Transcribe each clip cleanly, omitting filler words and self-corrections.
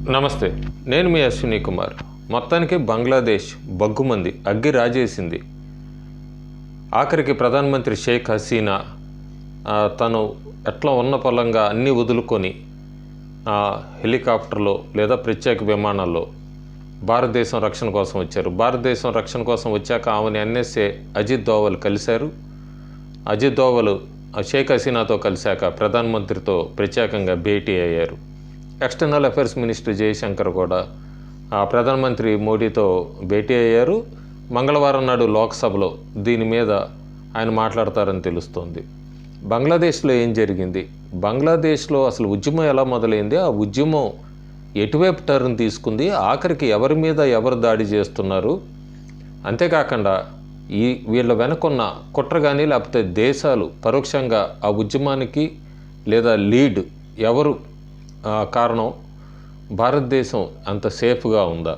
నమస్తే, నేను మీ అశ్విని కుమార్. మొత్తానికి బంగ్లాదేశ్ బగ్గుమంది, అగ్గి రాజేసింది. ఆఖరికి ప్రధానమంత్రి షేక్ హసీనా తను ఎట్లా ఉన్న పొలంగా అన్నీ వదులుకొని హెలికాప్టర్లో లేదా ప్రత్యేక విమానాల్లో భారతదేశం రక్షణ కోసం వచ్చారు. భారతదేశం రక్షణ కోసం వచ్చాక ఆమెని ఎన్ఎస్ఏ అజిత్ దోవల్ కలిశారు. అజిత్ దోవల్ షేక్ హసీనాతో కలిశాక ప్రధానమంత్రితో ప్రత్యేకంగా భేటీ అయ్యారు. ఎక్స్టర్నల్ అఫైర్స్ మినిస్టర్ జయశంకర్ కూడా ప్రధానమంత్రి మోడీతో భేటీ అయ్యారు. మంగళవారం నాడు లోక్సభలో దీని మీద ఆయన మాట్లాడతారని తెలుస్తోంది. బంగ్లాదేశ్లో ఏం జరిగింది, బంగ్లాదేశ్లో అసలు ఉద్యమం ఎలా మొదలైంది, ఆ ఉద్యమం ఎటువైపు టర్న్ తీసుకుంది, ఆఖరికి ఎవరి మీద ఎవరు దాడి చేస్తున్నారు, అంతేకాకుండా వీళ్ళ వెనకున్న కుట్ర కానీ లేకపోతే దేశాలు పరోక్షంగా ఆ ఉద్యమానికి లేదా లీడ్ ఎవరు కారణం, భారతదేశం అంత సేఫ్గా ఉందా?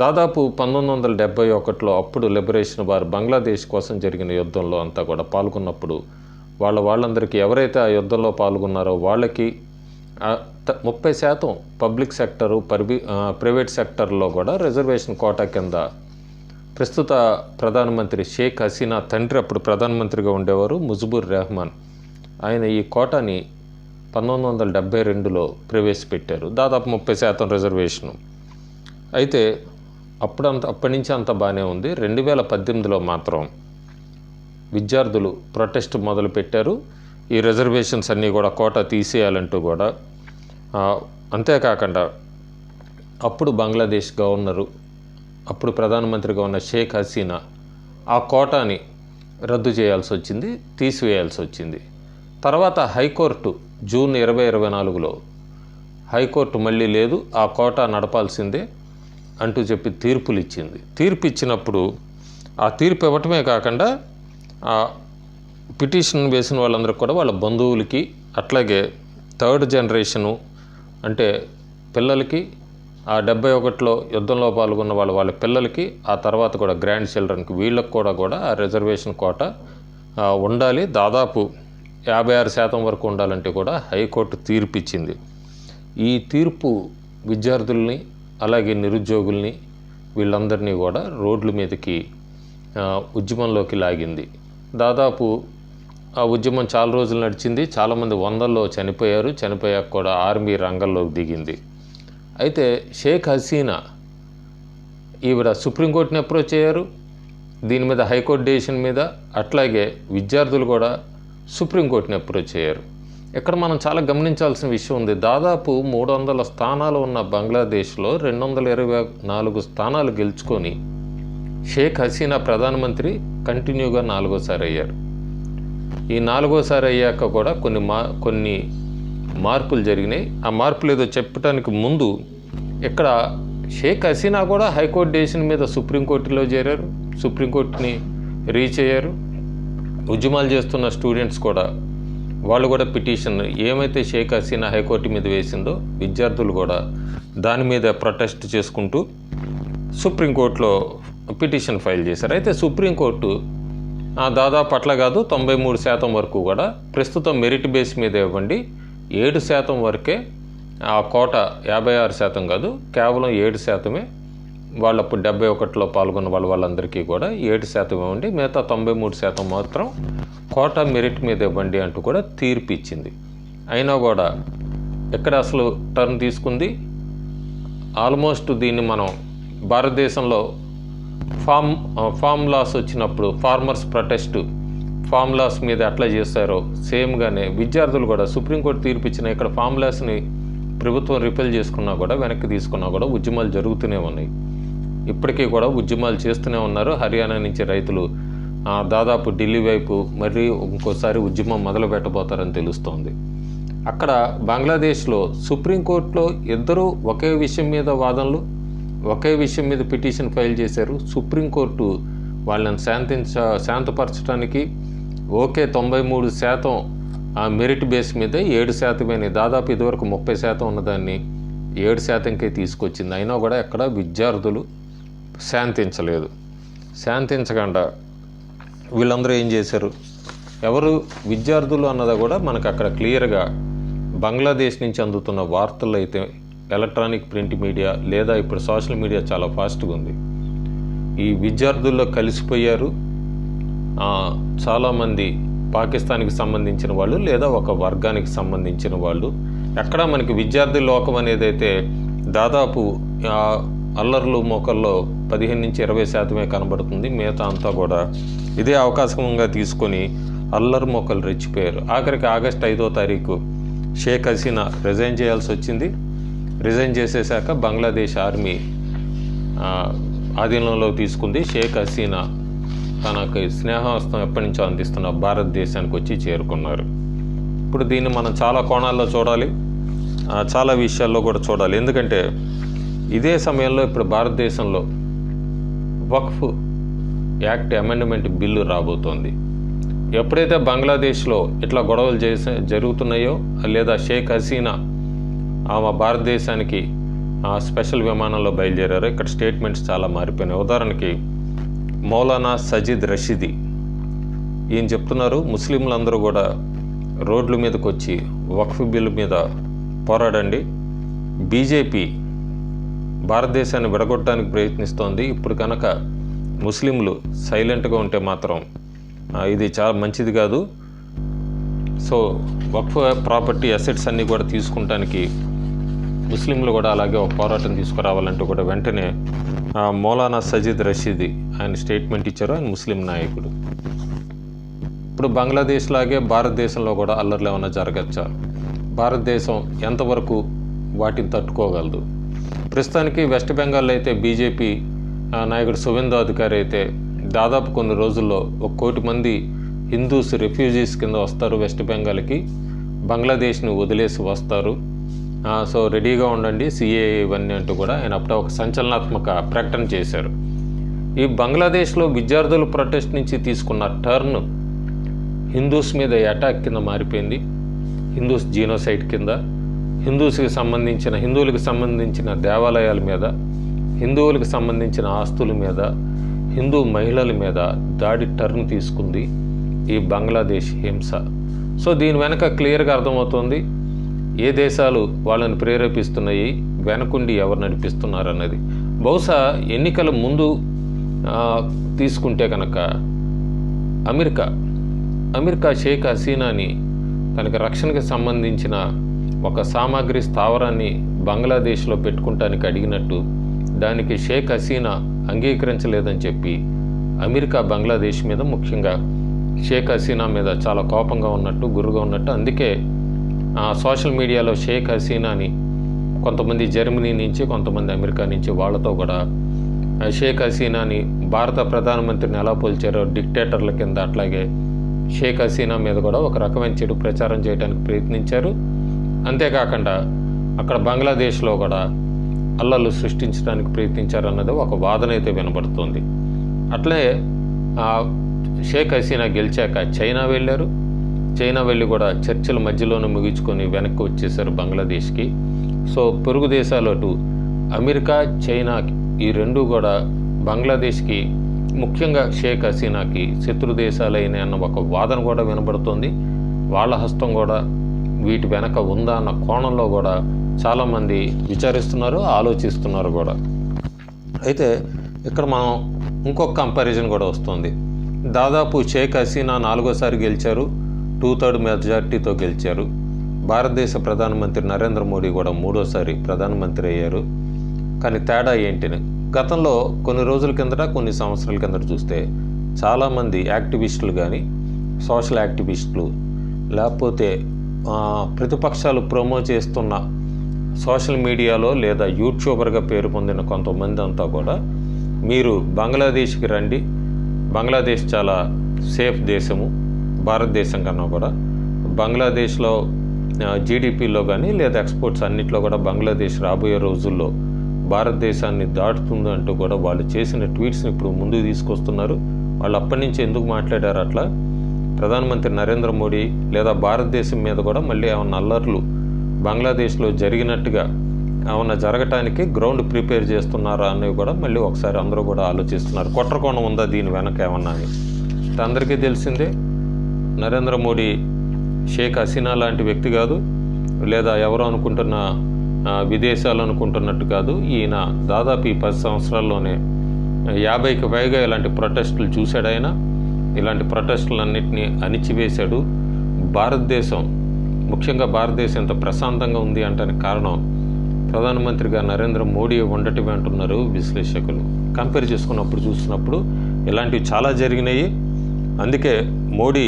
దాదాపు 1971లో అప్పుడు లిబరేషన్ వారు బంగ్లాదేశ్ కోసం జరిగిన యుద్ధంలో అంతా కూడా పాల్గొన్నప్పుడు వాళ్ళందరికీ ఎవరైతే ఆ యుద్ధంలో పాల్గొన్నారో వాళ్ళకి 30% పబ్లిక్ సెక్టరు ప్రైవేట్ సెక్టర్లో కూడా రిజర్వేషన్ కోటా కింద ప్రస్తుత ప్రధానమంత్రి షేక్ హసీనా తండ్రి అప్పుడు ప్రధానమంత్రిగా ఉండేవారు ముజిబుర్ రెహమాన్. ఆయన ఈ కోటాని 1972లో ప్రవేశపెట్టారు, దాదాపు 30% రిజర్వేషను. అయితే అప్పటి నుంచి అంత బాగానే ఉంది. 2018లో మాత్రం విద్యార్థులు ప్రొటెస్ట్ మొదలుపెట్టారు. ఈ రిజర్వేషన్స్ అన్నీ కూడా కోటా తీసేయాలంటూ కూడా. అంతేకాకుండా అప్పుడు బంగ్లాదేశ్ గవర్నరు, అప్పుడు ప్రధానమంత్రిగా ఉన్న షేక్ హసీనా ఆ కోటాని రద్దు చేయాల్సి వచ్చింది, తీసివేయాల్సి వచ్చింది. తర్వాత హైకోర్టు జూన్ 2024లో హైకోర్టు మళ్ళీ లేదు, ఆ కోటా నడపాల్సిందే అంటూ చెప్పి తీర్పు ఇచ్చినప్పుడు ఆ తీర్పు ఇవ్వటమే కాకుండా ఆ పిటిషన్ వేసిన వాళ్ళందరికీ కూడా వాళ్ళ బంధువులకి, అట్లాగే థర్డ్ జనరేషను అంటే పిల్లలకి, ఆ 71లో యుద్ధంలో పాల్గొన్న వాళ్ళ పిల్లలకి, ఆ తర్వాత కూడా గ్రాండ్ చిల్డ్రన్కి, వీళ్ళకి కూడా ఆ రిజర్వేషన్ కోటా ఉండాలి, దాదాపు 56% వరకు ఉండాలంటే కూడా హైకోర్టు తీర్పు ఇచ్చింది. ఈ తీర్పు విద్యార్థుల్ని అలాగే నిరుద్యోగుల్ని వీళ్ళందరినీ కూడా రోడ్ల మీదకి ఉద్యమంలోకి లాగింది. దాదాపు ఆ ఉద్యమం చాలా రోజులు నడిచింది, చాలామంది వందల్లో చనిపోయాక కూడా ఆర్మీ రంగంలోకి దిగింది. అయితే షేక్ హసీనా ఈవిడ సుప్రీంకోర్టుని అప్రోచ్ అయ్యారు దీని మీద, హైకోర్టు డెసిషన్ మీద. అట్లాగే విద్యార్థులు కూడా సుప్రీంకోర్టుని అప్రోచ్ అయ్యారు. ఇక్కడ మనం చాలా గమనించాల్సిన విషయం ఉంది. దాదాపు 300 స్థానాలు ఉన్న బంగ్లాదేశ్లో 224 స్థానాలు గెలుచుకొని షేక్ హసీనా ప్రధానమంత్రి కంటిన్యూగా 4వసారి అయ్యారు. ఈ 4వసారి అయ్యాక కూడా కొన్ని మార్పులు జరిగినాయి. ఆ మార్పులు ఏదో చెప్పడానికి ముందు ఇక్కడ షేక్ హసీనా కూడా హైకోర్టు డెసిషన్ మీద సుప్రీంకోర్టులో చేరారు, సుప్రీంకోర్టుని రీచ్ అయ్యారు. ఉద్యమాలు చేస్తున్న స్టూడెంట్స్ కూడా వాళ్ళు కూడా పిటిషన్ ఏమైతే షేక్ హసీనా హైకోర్టు మీద వేసిందో విద్యార్థులు కూడా దాని మీద ప్రొటెస్ట్ చేసుకుంటూ సుప్రీంకోర్టులో పిటిషన్ ఫైల్ చేశారు. అయితే సుప్రీంకోర్టు దాదాపు అట్లా కాదు, 93% వరకు కూడా ప్రస్తుతం మెరిట్ బేస్ మీద ఇవ్వండి, 7% వరకే ఆ కోట, 56% కాదు, కేవలం 7%. వాళ్ళు అప్పుడు 71లో పాల్గొన్న వాళ్ళందరికీ కూడా 7% ఇవ్వండి, మిగతా 93% మాత్రం కోటా మెరిట్ మీద ఇవ్వండి అంటూ కూడా తీర్పు ఇచ్చింది. అయినా కూడా ఎక్కడ అసలు టర్న్ తీసుకుంది, ఆల్మోస్ట్ దీన్ని మనం భారతదేశంలో ఫామ్ లాస్ వచ్చినప్పుడు ఫార్మర్స్ ప్రొటెస్ట్ ఫామ్ లాస్ మీద ఎట్లా చేస్తారో సేమ్గానే విద్యార్థులు కూడా సుప్రీంకోర్టు తీర్పు ఇచ్చిన ఇక్కడ ఫామ్ లాస్ని ప్రభుత్వం రిపెల్ చేసుకున్నా కూడా, వెనక్కి తీసుకున్నా కూడా ఉద్యమాలు జరుగుతూనే ఉన్నాయి. ఇప్పటికీ కూడా ఉద్యమాలు చేస్తూనే ఉన్నారు. హర్యానా నుంచి రైతులు దాదాపు ఢిల్లీ వైపు మరీ ఇంకోసారి ఉద్యమం మొదలు పెట్టబోతారని తెలుస్తోంది. అక్కడ బంగ్లాదేశ్లో సుప్రీంకోర్టులో ఇద్దరూ ఒకే విషయం మీద వాదనలు, ఒకే విషయం మీద పిటిషన్ ఫైల్ చేశారు. సుప్రీంకోర్టు వాళ్ళని శాంతపరచడానికి ఓకే 93% ఆ మెరిట్ బేస్ మీద 7%, దాదాపు ఇదివరకు 30% ఉన్నదాన్ని 7%కే తీసుకొచ్చింది. అయినా కూడా ఎక్కడ విద్యార్థులు శాంతించకుండా వీళ్ళందరూ ఏం చేశారు, ఎవరు విద్యార్థులు అన్నది కూడా మనకు అక్కడ క్లియర్గా బంగ్లాదేశ్ నుంచి అందుతున్న వార్తలు అయితే ఎలక్ట్రానిక్ ప్రింట్ మీడియా లేదా ఇప్పుడు సోషల్ మీడియా చాలా ఫాస్ట్గా ఉంది. ఈ విద్యార్థుల్లో కలిసిపోయారు. చాలామంది పాకిస్తాన్కి సంబంధించిన వాళ్ళు లేదా ఒక వర్గానికి సంబంధించిన వాళ్ళు. ఎక్కడ మనకి విద్యార్థి లోకం అనేది అయితే దాదాపు అల్లర్లు మోకల్లో 15-20% కనబడుతుంది. మిగతా అంతా కూడా ఇదే అవకాశంగా తీసుకొని అల్లరి మోకలు రెచ్చిపోయారు. ఆఖరికి ఆగస్టు 5వ తారీఖు షేక్ హసీనా రిజైన్ చేయాల్సి వచ్చింది. రిజైన్ చేసేసాక బంగ్లాదేశ్ ఆర్మీ ఆధీనంలో తీసుకుంది. షేక్ హసీనా తనకి స్నేహహస్తం ఎప్పటి నుంచో అందిస్తున్న భారతదేశానికి వచ్చి చేరుకున్నారు. ఇప్పుడు దీన్ని మనం చాలా కోణాల్లో చూడాలి, చాలా విషయాల్లో కూడా చూడాలి. ఎందుకంటే ఇదే సమయంలో ఇప్పుడు భారతదేశంలో వక్ఫ్ యాక్ట్ అమెండ్మెంట్ బిల్లు రాబోతోంది. ఎప్పుడైతే బంగ్లాదేశ్లో ఇట్లా గొడవలు జరుగుతున్నాయో లేదా షేక్ హసీనా ఆమె భారతదేశానికి స్పెషల్ విమానంలో బయలుదేరారో ఇక్కడ స్టేట్మెంట్స్ చాలా మారిపోయినాయి. ఉదాహరణకి మౌలానా సజీద్ రషీదీ ఈయన చెప్తున్నారు, ముస్లింలందరూ కూడా రోడ్ల మీదకి వచ్చి వక్ఫ్ బిల్లు మీద పోరాడండి. బీజేపీ భారతదేశాన్ని విడగొట్టడానికి ప్రయత్నిస్తోంది. ఇప్పుడు కనుక ముస్లింలు సైలెంట్గా ఉంటే మాత్రం ఇది చాలా మంచిది కాదు. సో వక్ఫ్ ప్రాపర్టీ అసెట్స్ అన్నీ కూడా తీసుకుంటానికి ముస్లింలు కూడా అలాగే ఒక పోరాటం తీసుకురావాలంటూ కూడా వెంటనే మౌలానా సజీద్ రషీదీ ఆయన స్టేట్మెంట్ ఇచ్చారు. ఆయన ముస్లిం నాయకుడు. ఇప్పుడు బంగ్లాదేశ్ లాగే భారతదేశంలో కూడా అల్లర్లు ఏమైనా జరగచ్చా? భారతదేశం ఎంతవరకు వాటిని తట్టుకోగలదు? ప్రస్తుతానికి వెస్ట్ బెంగాల్లో అయితే బీజేపీ నాయకుడు సువేందు అధికారి అయితే దాదాపు కొన్ని రోజుల్లో 1 కోటి మంది హిందూస్ రెఫ్యూజీస్ కింద వస్తారు వెస్ట్ బెంగాల్కి, బంగ్లాదేశ్ని వదిలేసి వస్తారు. సో రెడీగా ఉండండి సిఏ ఇవన్నీ అంటూ కూడా ఆయన అప్పుడే ఒక సంచలనాత్మక ప్రకటన చేశారు. ఈ బంగ్లాదేశ్లో విద్యార్థుల ప్రొటెస్ట్ నుంచి తీసుకున్న టర్న్ హిందూస్ మీద అటాక్ కింద మారిపోయింది. హిందూస్ జీనోసైడ్ కింద హిందువులకు సంబంధించిన దేవాలయాల మీద, హిందువులకు సంబంధించిన ఆస్తుల మీద, హిందూ మహిళల మీద దాడి టర్న్ తీసుకుంది ఈ బంగ్లాదేశ్ హింస. సో దీని వెనక క్లియర్గా అర్థమవుతుంది ఏ దేశాలు వాళ్ళని ప్రేరేపిస్తున్నాయి, వెనకుండి ఎవరు నడిపిస్తున్నారు అన్నది. బహుశా ఎన్నికల ముందు తీసుకుంటే కనుక అమెరికా షేక్ హసీనాని తనకి రక్షణకి సంబంధించిన ఒక సామాగ్రి స్థావరాన్ని బంగ్లాదేశ్లో పెట్టుకుంటానికి అడిగినట్టు దానికి షేక్ హసీనా అంగీకరించలేదని చెప్పి అమెరికా బంగ్లాదేశ్ మీద, ముఖ్యంగా షేక్ హసీనా మీద చాలా కోపంగా ఉన్నట్టు, గురుగా ఉన్నట్టు, అందుకే సోషల్ మీడియాలో షేక్ హసీనాని కొంతమంది జర్మనీ నుంచి, కొంతమంది అమెరికా నుంచి వాళ్ళతో కూడా షేక్ హసీనాని భారత ప్రధానమంత్రిని ఎలా పోల్చారో డిక్టేటర్ల కింద, అట్లాగే షేక్ హసీనా మీద కూడా ఒక రకమైన చెడు ప్రచారం చేయడానికి ప్రయత్నించారు. అంతేకాకుండా అక్కడ బంగ్లాదేశ్లో కూడా అల్లర్లు సృష్టించడానికి ప్రయత్నించారన్నది ఒక వాదన అయితే వినబడుతుంది. అట్లే షేక్ హసీనా గెలిచాక చైనా వెళ్ళారు. చైనా వెళ్ళి కూడా చర్చల మధ్యలోనే ముగించుకొని వెనక్కి వచ్చేసారు బంగ్లాదేశ్కి. సో పొరుగు దేశాలు అటు అమెరికా, చైనా ఈ రెండు కూడా బంగ్లాదేశ్కి, ముఖ్యంగా షేక్ హసీనాకి శత్రు దేశాలైన అన్న ఒక వాదన కూడా వినబడుతుంది. వాళ్ళ హస్తం కూడా వీటి వెనక ఉందా అన్న కోణంలో కూడా చాలామంది విచారిస్తున్నారు, ఆలోచిస్తున్నారు కూడా. అయితే ఇక్కడ మనం ఇంకొక కంపారిజన్ కూడా వస్తుంది. దాదాపు షేక్ హసీనా 4వసారి గెలిచారు, 2/3 మెజార్టీతో గెలిచారు. భారతదేశ ప్రధానమంత్రి నరేంద్ర మోడీ కూడా 3వసారి ప్రధానమంత్రి అయ్యారు. కానీ తేడా ఏంటిని గతంలో కొన్ని రోజుల కిందట, కొన్ని సంవత్సరాల కిందట చూస్తే చాలామంది యాక్టివిస్టులు కానీ, సోషల్ యాక్టివిస్టులు, లేకపోతే ప్రతిపక్షాలు ప్రమోట్ చేస్తున్న సోషల్ మీడియాలో లేదా యూట్యూబర్గా పేరు పొందిన కొంతమంది అంతా కూడా మీరు బంగ్లాదేశ్కి రండి, బంగ్లాదేశ్ చాలా సేఫ్ దేశము, భారతదేశం కన్నా కూడా బంగ్లాదేశ్లో జీడిపిలో కానీ లేదా ఎక్స్పోర్ట్స్ అన్నిట్లో కూడా బంగ్లాదేశ్ రాబోయే రోజుల్లో భారతదేశాన్ని దాటుతుంది అంటూ కూడా వాళ్ళు చేసిన ట్వీట్స్ని ఇప్పుడు ముందుకు తీసుకొస్తున్నారు. వాళ్ళు అప్పటి నుంచి ఎందుకు మాట్లాడారు అట్లా? ప్రధానమంత్రి నరేంద్ర మోడీ లేదా భారతదేశం మీద కూడా మళ్ళీ ఏమన్నా అల్లర్లు బంగ్లాదేశ్లో జరిగినట్టుగా ఏమన్నా జరగటానికి గ్రౌండ్ ప్రిపేర్ చేస్తున్నారా అనేవి కూడా మళ్ళీ ఒకసారి అందరూ కూడా ఆలోచిస్తున్నారు. కుట్రకోణం ఉందా దీని వెనక ఏమన్నా అని? అందరికీ తెలిసిందే, నరేంద్ర మోడీ షేక్ హసీనా లాంటి వ్యక్తి కాదు, లేదా ఎవరు అనుకుంటున్న విదేశాలు అనుకుంటున్నట్టు కాదు. ఈయన దాదాపు ఈ 10 సంవత్సరాల్లోనే 50కి పైగా ఇలాంటి ప్రొటెస్టులు చూశాడు. ఆయన ఇలాంటి ప్రొటెస్టులన్నింటినీ అణిచివేశాడు. భారతదేశం, ముఖ్యంగా భారతదేశం ఇంత ప్రశాంతంగా ఉంది అంటానికి కారణం ప్రధానమంత్రిగా నరేంద్ర మోడీ ఉండటమే అంటున్నారు విశ్లేషకులు. కంపేర్ చేసుకున్నప్పుడు చూసినప్పుడు ఇలాంటివి చాలా జరిగినాయి. అందుకే మోడీ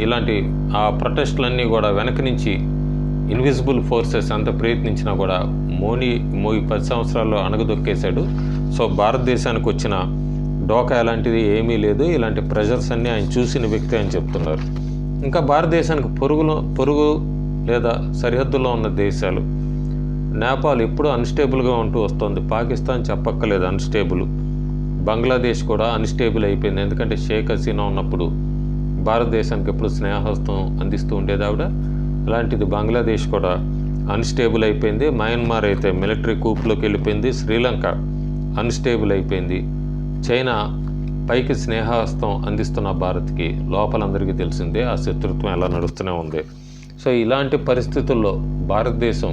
ఇలాంటి ఆ ప్రొటెస్టులన్నీ కూడా వెనక నుంచి ఇన్విజిబుల్ ఫోర్సెస్ అంత ప్రయత్నించినా కూడా మోడీ 10 సంవత్సరాల్లో అణగదొక్కేశాడు. సో భారతదేశానికి వచ్చిన డోకా ఎలాంటిది ఏమీ లేదు. ఇలాంటి ప్రెజర్స్ అన్నీ ఆయన చూసిన వ్యక్తి అని చెప్తున్నారు. ఇంకా భారతదేశానికి పొరుగు లేదా సరిహద్దులో ఉన్న దేశాలు, నేపాల్ ఎప్పుడూ అన్స్టేబుల్గా ఉంటూ వస్తుంది. పాకిస్తాన్ చెప్పక్కలేదు అన్స్టేబుల్. బంగ్లాదేశ్ కూడా అన్స్టేబుల్ అయిపోయింది. ఎందుకంటే షేక్ హసీనా ఉన్నప్పుడు భారతదేశానికి ఎప్పుడు స్నేహహస్తం అందిస్తూ ఉండేది ఆవిడ. అలాంటిది బంగ్లాదేశ్ కూడా అన్స్టేబుల్ అయిపోయింది. మయన్మార్ అయితే మిలిటరీ కూప్లోకి వెళ్ళిపోయింది. శ్రీలంక అన్స్టేబుల్ అయిపోయింది. చైనా పైకి స్నేహహస్తం అందిస్తున్న భారత్కి లోపలందరికీ తెలిసిందే ఆ శత్రుత్వం ఎలా నడుస్తూనే ఉంది. సో ఇలాంటి పరిస్థితుల్లో భారతదేశం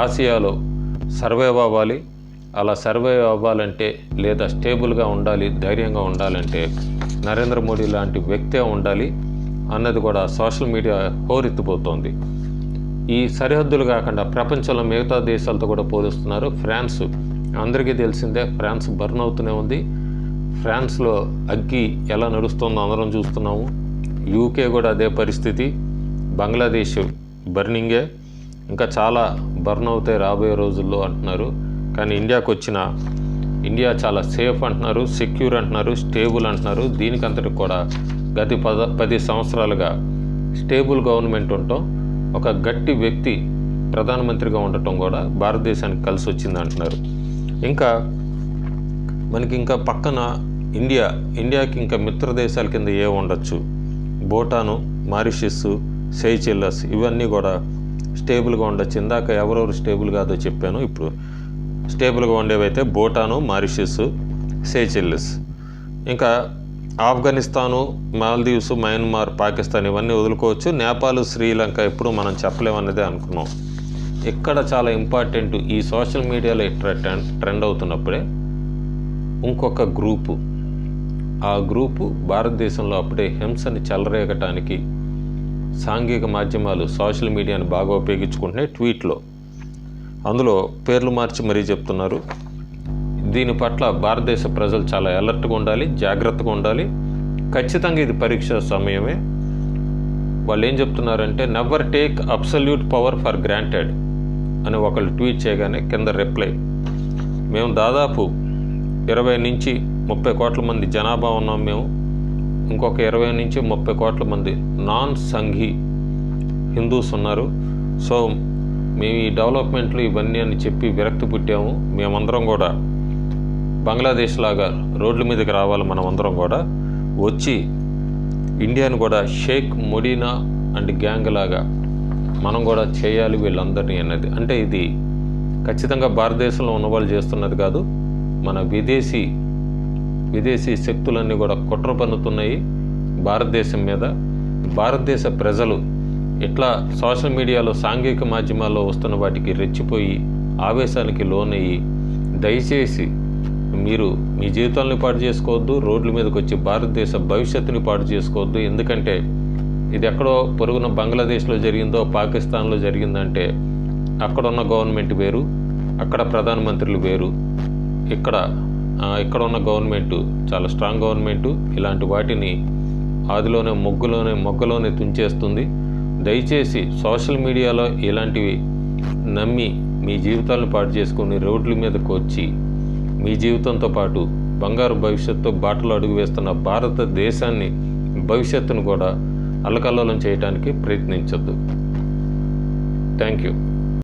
ఆసియాలో సర్వైవ్ అవ్వాలి. అలా సర్వైవ్ అవ్వాలంటే లేదా స్టేబుల్గా ఉండాలి, ధైర్యంగా ఉండాలంటే నరేంద్ర మోడీ లాంటి వ్యక్తే ఉండాలి అన్నది కూడా సోషల్ మీడియా హోరెత్తిపోతోంది. ఈ సరిహద్దులు కాకుండా ప్రపంచంలో మిగతా దేశాలతో కూడా పోలుస్తున్నారు. ఫ్రాన్స్ అందరికీ తెలిసిందే, ఫ్రాన్స్ బర్న్ అవుతూనే ఉంది. ఫ్రాన్స్లో అగ్గి ఎలా నడుస్తుందో అందరం చూస్తున్నాము. యూకే కూడా అదే పరిస్థితి. బంగ్లాదేశ్ బర్నింగే, ఇంకా చాలా బర్న్ అవుతాయి రాబోయే రోజుల్లో అంటున్నారు. కానీ ఇండియా చాలా సేఫ్ అంటున్నారు, సెక్యూర్ అంటున్నారు, స్టేబుల్ అంటున్నారు. దీనికంతటి కూడా గత 10 సంవత్సరాలుగా స్టేబుల్ గవర్నమెంట్ ఉండటం, ఒక గట్టి వ్యక్తి ప్రధానమంత్రిగా ఉండటం కూడా భారతదేశానికి కలిసి వచ్చింది అంటున్నారు. మనకి ఇంకా పక్కన ఇండియాకి ఇంకా మిత్ర దేశాల కింద ఉండొచ్చు. భూటాను, మారిషస్, సైచెల్లస్ ఇవన్నీ కూడా స్టేబుల్గా ఉండొచ్చు. ఇందాక ఎవరెవరు స్టేబుల్ కాదో చెప్పాను. ఇప్పుడు స్టేబుల్గా ఉండేవైతే భూటాను, మారిషస్, సైచెల్లస్. ఇంకా ఆఫ్ఘనిస్తాను, మాల్దీవ్స్, మయన్మార్, పాకిస్తాన్ ఇవన్నీ వదులుకోవచ్చు. నేపాల్, శ్రీలంక ఎప్పుడు మనం చెప్పలేమన్నదే అనుకున్నాం. ఇక్కడ చాలా ఇంపార్టెంట్, ఈ సోషల్ మీడియాలో ట్రెండ్ అవుతున్నప్పుడే ఇంకొక గ్రూపు, ఆ గ్రూపు భారతదేశంలో అప్పుడే హింసని చెలరేగటానికి సాంఘిక మాధ్యమాలు సోషల్ మీడియాని బాగా ఉపయోగించుకుంటున్నాయి. ట్వీట్లో అందులో పేర్లు మార్చి మరీ చెప్తున్నారు. దీని పట్ల భారతదేశ ప్రజలు చాలా అలర్ట్గా ఉండాలి, జాగ్రత్తగా ఉండాలి. ఖచ్చితంగా ఇది పరీక్ష సమయమే. వాళ్ళు ఏం చెప్తున్నారంటే never take absolute power for granted అని ఒకళ్ళు ట్వీట్ చేయగానే కింద రిప్లై, మేము దాదాపు 20 నుంచి 30 కోట్ల మంది జనాభా ఉన్నాం. మేము ఇంకొక 20 నుంచి 30 కోట్ల మంది నాన్ సంఘీ హిందూస్ ఉన్నారు. సో మేము ఈ డెవలప్మెంట్లు ఇవన్నీ అని చెప్పి విరక్తి పుట్టాము. మేమందరం కూడా బంగ్లాదేశ్ లాగా రోడ్ల మీదకి రావాలి. మనమందరం కూడా వచ్చి ఇండియాను కూడా షేక్ మొడీనా అండ్ గ్యాంగ్ లాగా మనం కూడా చేయాలి వీళ్ళందరినీ అన్నది. అంటే ఇది ఖచ్చితంగా భారతదేశంలో ఉన్నవాళ్ళు చేస్తున్నది కాదు. మన విదేశీ శక్తులన్నీ కూడా కుట్ర పన్నుతున్నాయి భారతదేశం మీద. భారతదేశ ప్రజలు ఇట్లా సోషల్ మీడియాలో సాంఘిక మాధ్యమాల్లో వస్తున్న వాటికి రెచ్చిపోయి ఆవేశానికి లోనయ్యి దయచేసి మీరు మీ జీవితాలను పాడు చేసుకోవద్దు, రోడ్ల మీదకి వచ్చి భారతదేశ భవిష్యత్తుని పాడు చేసుకోవద్దు. ఎందుకంటే ఇది ఎక్కడో పొరుగున బంగ్లాదేశ్లో జరిగిందో పాకిస్తాన్లో జరిగిందంటే అక్కడ ఉన్న గవర్నమెంట్ వేరు, అక్కడ ప్రధానమంత్రులు వేరు. ఇక్కడ ఉన్న గవర్నమెంటు చాలా స్ట్రాంగ్ గవర్నమెంటు. ఇలాంటి వాటిని ఆదిలోనే మొగ్గలోనే తుంచేస్తుంది. దయచేసి సోషల్ మీడియాలో ఇలాంటివి నమ్మి మీ జీవితాలను పాటు చేసుకుని రోడ్ల మీదకు వచ్చి మీ జీవితంతో పాటు బంగారు భవిష్యత్తు బాటలో అడుగు వేస్తున్న భారతదేశాన్ని భవిష్యత్తును కూడా అల్లకల్లోలం చేయడానికి ప్రయత్నించొద్దు. Thank you.